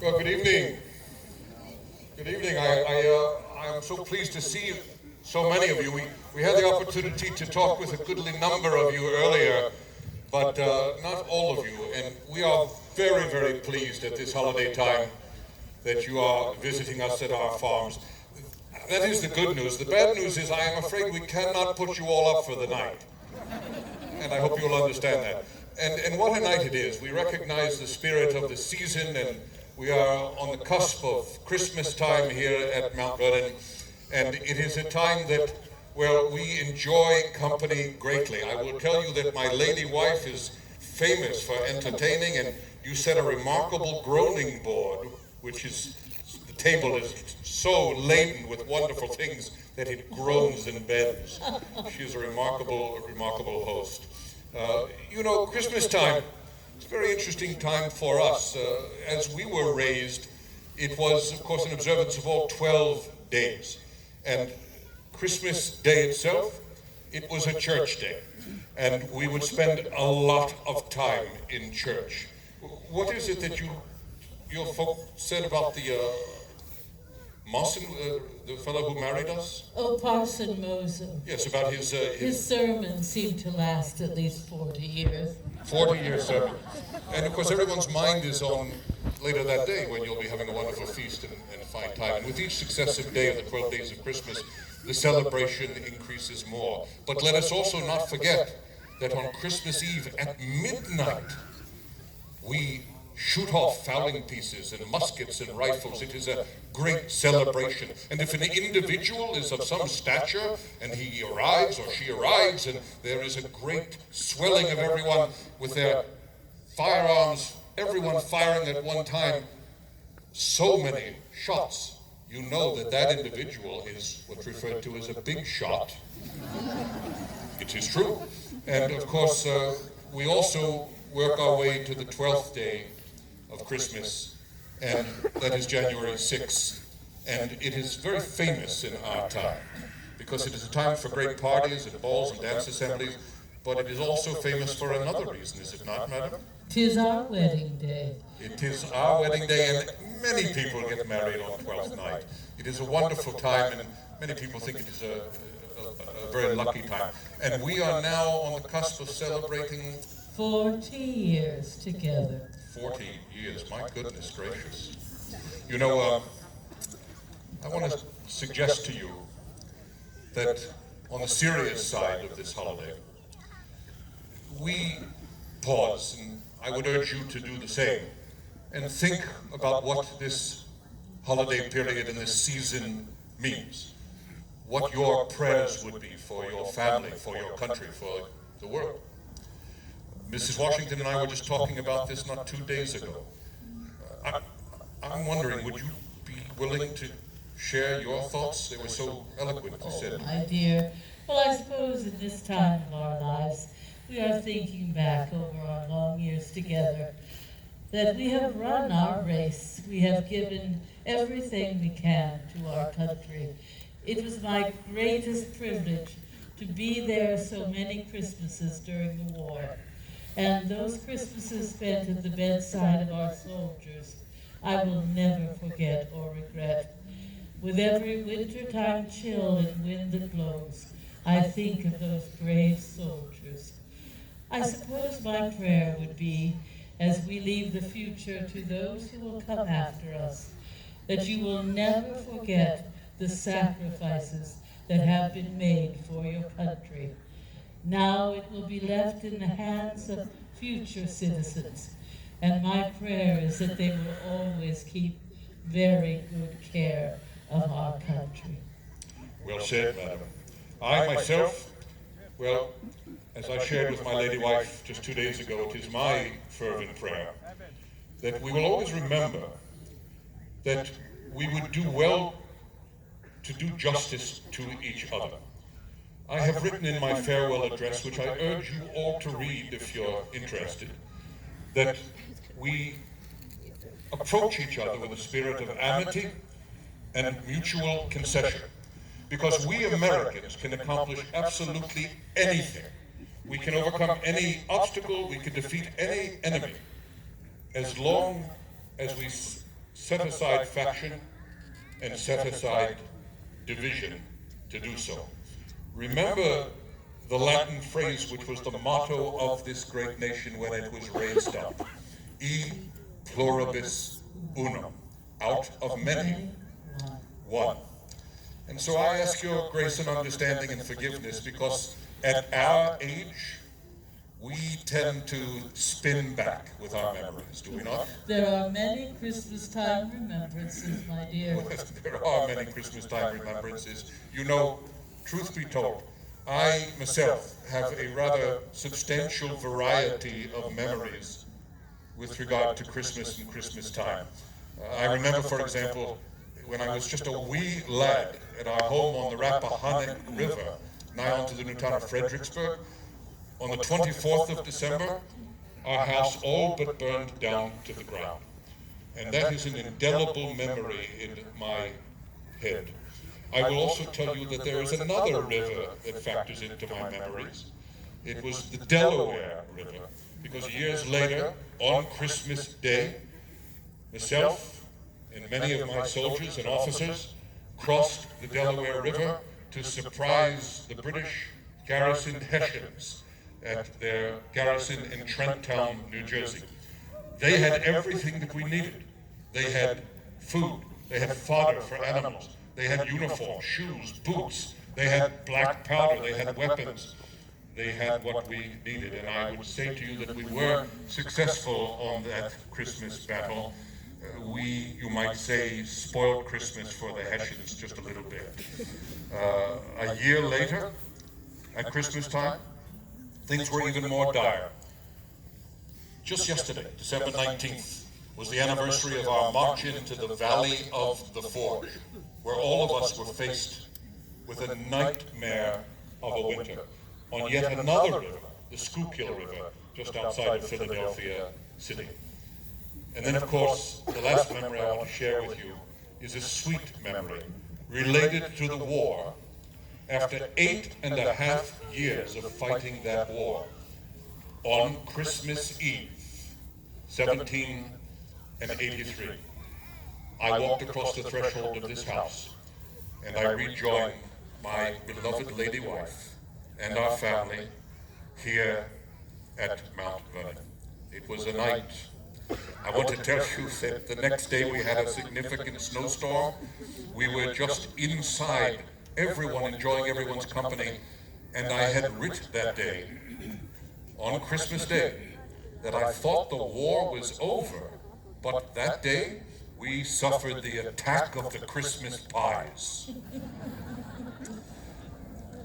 Well, good evening. Good evening. I'm so pleased to see so many of you. We had the opportunity to talk with a goodly number of you earlier, but not all of you. And we are very, very pleased at this holiday time that you are visiting us at our farms. That is the good news. The bad news is I am afraid we cannot put you all up for the night. And I hope you'll understand that. And what a night it is. We recognize the spirit of the season, and we are on the cusp of Christmas time here at Mount Vernon. And it is a time that, well, we enjoy company greatly. I will tell you that my lady wife is famous for entertaining, and you set a remarkable groaning board, which is, the table is so laden with wonderful things that it groans and bends. She is a remarkable host. You know, Christmas time, it's a very interesting time for us. As we were raised, it was, of course, an observance of all 12 days. And Christmas Day itself, it was a church day. And we would spend a lot of time in church. What is it that your folk said about the Mawson, the fellow who married us? Oh, Parson Mosen. Yes, about his sermons seem to last at least 40 years. 40 years sermon. And of course everyone's mind is on later that day when you'll be having a wonderful feast and fine time. And with each successive day of the 12 days of Christmas, the celebration increases more. But let us also not forget that on Christmas Eve at midnight, we shoot off fowling pieces and muskets and rifles. It is a great celebration. And if an individual is of some stature and he arrives or she arrives, and there is a great swelling of everyone with their firearms, everyone firing at one time, so many shots, you know that that individual is what's referred to as a big shot. It is true. And of course, we also work our way to the 12th day of Christmas, and that is January 6th. And it is very famous in our time, because it is a time for great parties and balls and dance assemblies, but it is also famous for another reason, is it not, madam? 'Tis our wedding day. It is our wedding day, and many people get married on 12th night. It is a wonderful time, and many people think it is a very lucky time. And we are now on the cusp of celebrating 40 years together. 40 years, my goodness gracious. You know, I want to suggest to you that on the serious side of this holiday, we pause, and I would urge you to do the same, and think about what this holiday period and this season means. What your prayers would be for your family, for your country, for the world. Mrs. Washington and I were just talking about this not 2 days ago. I'm wondering, would you be willing to share your thoughts? They were so eloquent, you said. My dear, well, I suppose in this time of our lives, we are thinking back over our long years together, that we have run our race. We have given everything we can to our country. It was my greatest privilege to be there so many Christmases during the war. And those Christmases spent at the bedside of our soldiers, I will never forget or regret. With every wintertime chill and wind that blows, I think of those brave soldiers. I suppose my prayer would be, as we leave the future to those who will come after us, that you will never forget the sacrifices that have been made for your country. Now it will be left in the hands of future citizens, and my prayer is that they will always keep very good care of our country. Well said, madam. I myself, well, as I shared with my lady wife just 2 days ago, it is my fervent prayer that we will always remember that we would do well to do justice to each other. I have written in my farewell address, which I urge you all to read if you're interested, that we approach each other with a spirit of amity and mutual concession, because we Americans can accomplish absolutely anything. We can overcome any obstacle, we can defeat any enemy, as long as we set aside faction and set aside division to do so. Remember the Latin phrase which was the motto of this great nation when it was raised up. E pluribus unum. Out of many, one. And so I ask your grace and understanding and forgiveness, because at our age, we tend to spin back with our memories, do we not? There are many Christmas time remembrances, my dear. There are many Christmas time remembrances. You know, truth be told, I myself have a rather substantial variety of memories with regard to Christmas and Christmas time. I remember, for example, when I was just a wee lad at our home on the Rappahannock River, nigh onto the new town of Fredericksburg, on the 24th of December, our house all but burned down to the ground. And that is an indelible memory in my head. I will also tell you that there is another river that factors into my memories. It was the Delaware River, because years later, on Christmas Day, myself and many of my soldiers and officers crossed the Delaware River to surprise the British garrisoned Hessians at their garrison in Trenton, New Jersey. They had everything that we needed. They had food, they had fodder for animals, they had uniforms, shoes, boots, they had black powder, they had weapons, they had what we needed. And I would say to you that we were successful on that Christmas battle. We, you might say, spoiled Christmas for the Hessians just a little bit. A year later, at Christmas time, things were even more dire. Just yesterday, December 19th, was the anniversary of our march into the Valley of the Forge, where all of us were faced with a nightmare of a winter on yet another river, the Schuylkill River, just outside of Philadelphia City. And then, of course, the last memory I want to share with you is a sweet memory related to the war. After 8.5 years of fighting that war, on Christmas Eve, 1783, I walked across the threshold of this house, and I rejoined my beloved lady wife and our family here at Mount Vernon. It was a night. I want to tell you that the next day we had a significant snowstorm. We were just inside, everyone enjoying everyone's company, and I had writ that day, on Christmas Day, that I thought the war was over, but that day we suffered the attack of the Christmas pies.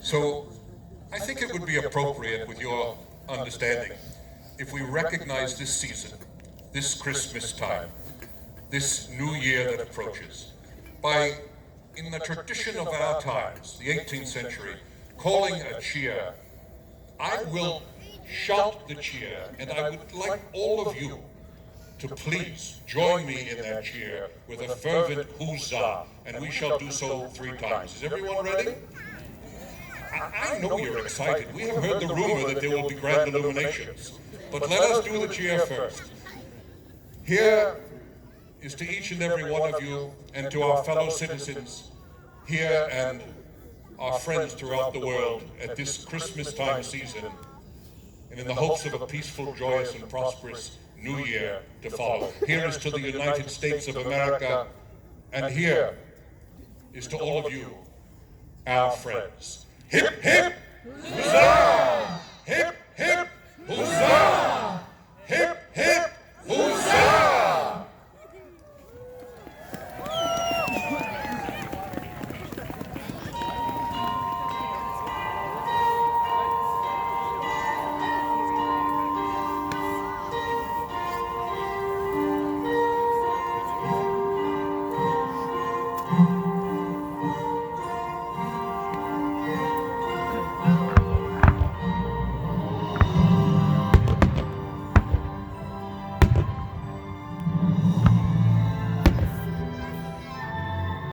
So I think it would be appropriate, with your understanding, if we recognize this season, this Christmas time, this new year that approaches, by, in the tradition of our times, the 18th century, calling a cheer. I will shout the cheer, and I would like all of you to please join me in that cheer with a fervent huzzah, and we shall do so 3 times. Is everyone ready? I know you're excited. We have heard the rumor that there will be grand illuminations, but let us do the cheer first. Here is to each and every one of you, and to our fellow citizens here and our friends throughout the world at this Christmas time season, and in the hopes of a peaceful, joyous, and prosperous new year to follow. Here is to the United States of America, and here is to all of you, our friends. Hip, hip, huzzah! Hip,